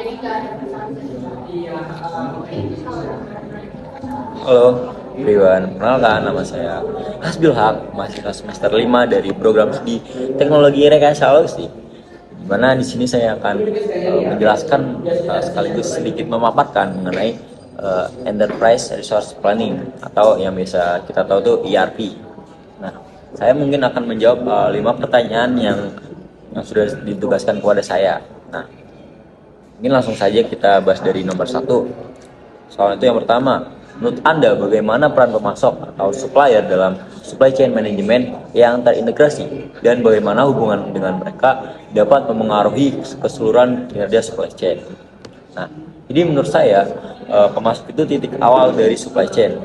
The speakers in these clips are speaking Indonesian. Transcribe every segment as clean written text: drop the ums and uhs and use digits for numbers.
Halo, everyone. Perkenalkan, nama saya Hasbil Haq, mahasiswa semester 5 dari program studi Teknologi Rekayasa Logistik. Di mana di sini saya akan menjelaskan sekaligus sedikit memaparkan mengenai Enterprise Resource Planning atau yang biasa kita tahu itu ERP. Nah, saya mungkin akan menjawab 5 pertanyaan yang sudah ditugaskan kepada saya. Nah, mungkin langsung saja kita bahas dari nomor 1. Soal itu yang pertama, menurut Anda bagaimana peran pemasok atau supplier dalam supply chain management yang terintegrasi dan bagaimana hubungan dengan mereka dapat memengaruhi keseluruhan kinerja supply chain? Nah, jadi menurut saya pemasok itu titik awal dari supply chain.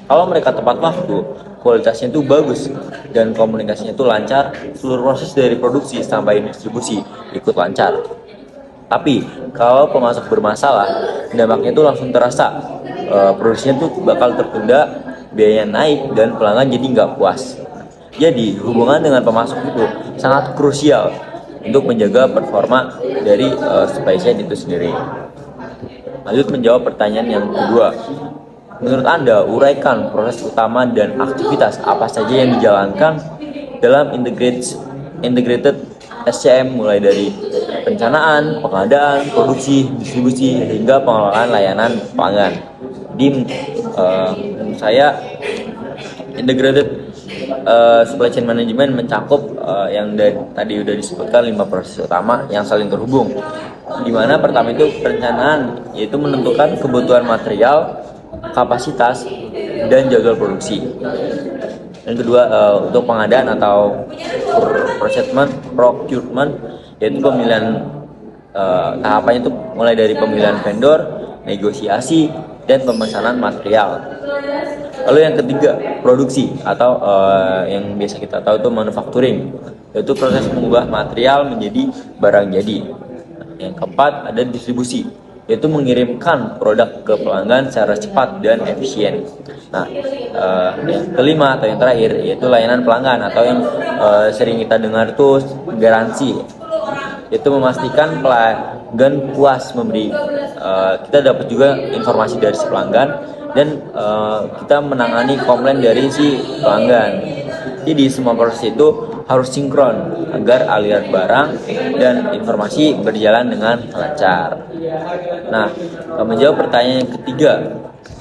Kalau mereka tepat waktu, kualitasnya itu bagus dan komunikasinya itu lancar, seluruh proses dari produksi sampai distribusi ikut lancar. Tapi kalau pemasok bermasalah, dampaknya itu langsung terasa. Produksinya tuh bakal tertunda, biaya naik, dan pelanggan jadi nggak puas. Jadi hubungan dengan pemasok itu sangat krusial untuk menjaga performa dari supply chain itu sendiri. Lanjut menjawab pertanyaan yang kedua. Menurut Anda, uraikan proses utama dan aktivitas apa saja yang dijalankan dalam integrated SCM, mulai dari perencanaan, pengadaan, produksi, distribusi, hingga pengelolaan layanan pelanggan. Jadi menurut saya integrated supply chain management mencakup yang tadi udah disebutkan 5 proses utama yang saling terhubung. Di mana pertama itu perencanaan, yaitu menentukan kebutuhan material, kapasitas, dan jadwal produksi. Yang kedua untuk pengadaan atau procurement, yaitu pemilihan tahapannya itu mulai dari pemilihan vendor, negosiasi, dan pemesanan material. Lalu yang ketiga, produksi atau yang biasa kita tahu itu manufacturing, yaitu proses mengubah material menjadi barang jadi. Yang keempat ada distribusi, yaitu mengirimkan produk ke pelanggan secara cepat dan efisien. Nah, yang kelima atau yang terakhir yaitu layanan pelanggan atau yang sering kita dengar itu garansi, yaitu memastikan pelanggan puas memberi. Kita dapat juga informasi dari si pelanggan dan kita menangani komplain dari si pelanggan. Jadi semua proses itu harus sinkron agar aliran barang dan informasi berjalan dengan lancar. Nah, menjawab pertanyaan yang ketiga,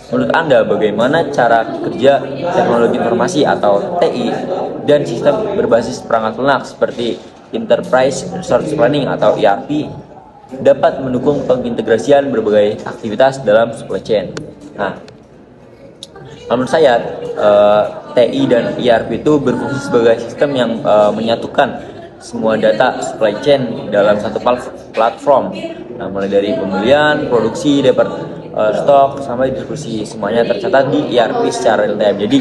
menurut Anda bagaimana cara kerja teknologi informasi atau TI dan sistem berbasis perangkat lunak seperti Enterprise Resource Planning atau ERP dapat mendukung pengintegrasian berbagai aktivitas dalam supply chain? Nah, menurut saya TI dan ERP itu berfungsi sebagai sistem yang menyatukan semua data supply chain dalam satu platform. Nah, mulai dari pembelian, produksi, stok sampai distribusi, semuanya tercatat di ERP secara real time. Jadi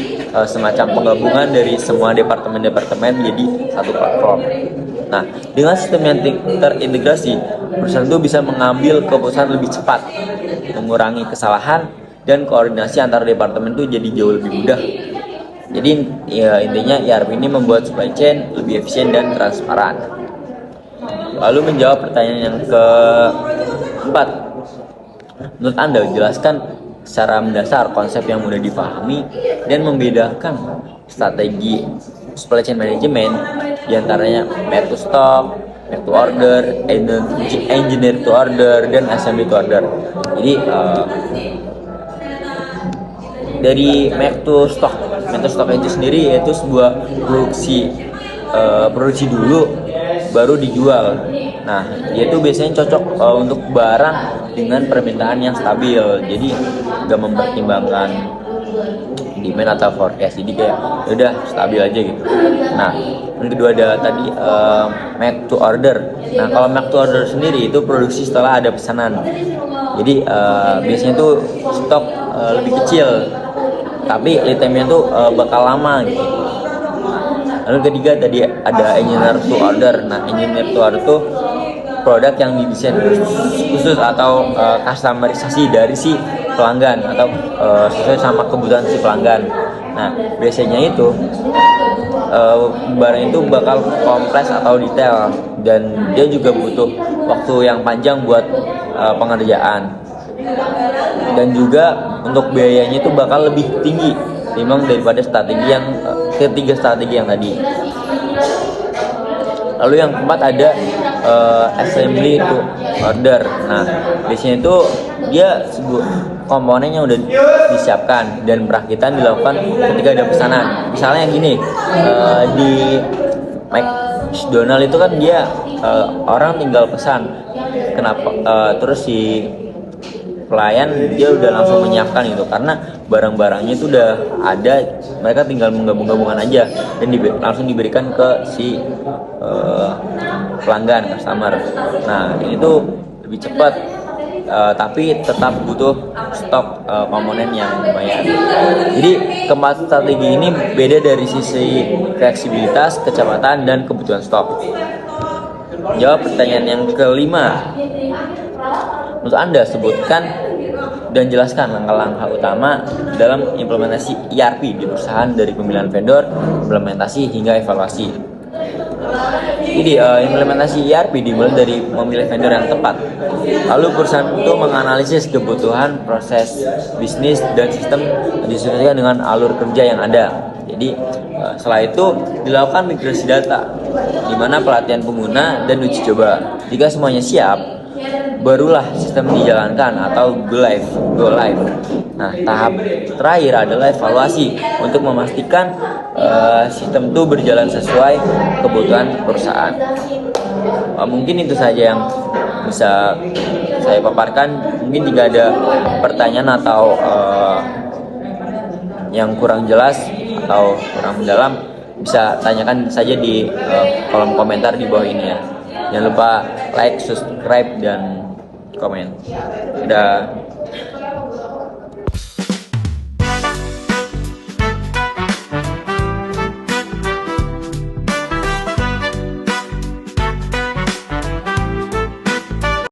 semacam penggabungan dari semua departemen-departemen jadi satu platform. Nah, dengan sistem yang terintegrasi, perusahaan itu bisa mengambil keputusan lebih cepat, mengurangi kesalahan, dan koordinasi antar departemen itu jadi jauh lebih mudah. Jadi ya, intinya ERP ini membuat supply chain lebih efisien dan transparan. Lalu menjawab pertanyaan yang keempat, menurut Anda jelaskan secara mendasar konsep yang mudah dipahami dan membedakan strategi supply chain management diantaranya make to stock, make to order, engineer to order, dan assembly to order. Jadi dari make to stock itu sendiri yaitu sebuah produksi dulu baru dijual. Nah, dia itu biasanya cocok untuk barang dengan permintaan yang stabil, jadi gak mempertimbangkan demand atau forecast, jadi kayak udah stabil aja gitu. Nah, yang kedua ada tadi make to order. Nah, kalau make to order sendiri itu produksi setelah ada pesanan, jadi biasanya tuh stok lebih kecil tapi lead time-nya tuh bakal lama gitu. Lalu ketiga tadi ada engineer to order. Nah, engineer to order tuh produk yang didesain khusus atau customerisasi dari si pelanggan atau sesuai sama kebutuhan si pelanggan. Nah, biasanya itu barang itu bakal kompleks atau detail. dan dia juga butuh waktu yang panjang buat pengerjaan, dan juga untuk biayanya itu bakal lebih tinggi timbang daripada strategi yang ketiga strategi yang tadi. Lalu yang keempat ada assembly to order. Nah, biasanya itu dia sebuah komponen yang udah disiapkan dan perakitan dilakukan ketika ada pesanan. Misalnya yang gini, di McDonald itu kan dia orang tinggal pesan, terus si pelayan dia udah langsung menyiapkan gitu, karena barang-barangnya itu udah ada, mereka tinggal menggabung-gabungkan aja dan langsung diberikan ke si pelanggan, customer. Nah, ini tuh lebih cepat, tapi tetap butuh stok komponen yang lumayan. Jadi keempat strategi ini beda dari sisi fleksibilitas, kecepatan, dan kebutuhan stok. Jawab pertanyaan yang kelima. Menurut Anda, sebutkan dan jelaskan langkah-langkah utama dalam implementasi ERP di perusahaan, dari pemilihan vendor, implementasi, hingga evaluasi. Jadi implementasi ERP dimulai dari memilih vendor yang tepat. Lalu perusahaan itu menganalisis kebutuhan, proses bisnis, dan sistem disesuaikan dengan alur kerja yang ada. Jadi setelah itu dilakukan migrasi data, di mana pelatihan pengguna dan uji coba. Jika semuanya siap, barulah sistem dijalankan atau go live. Nah, tahap terakhir adalah evaluasi untuk memastikan sistem itu berjalan sesuai kebutuhan perusahaan. Mungkin itu saja yang bisa saya paparkan. Mungkin jika ada pertanyaan atau yang kurang jelas atau kurang mendalam, bisa tanyakan saja di kolom komentar di bawah ini ya. Jangan lupa like, subscribe, dan komen. Udah.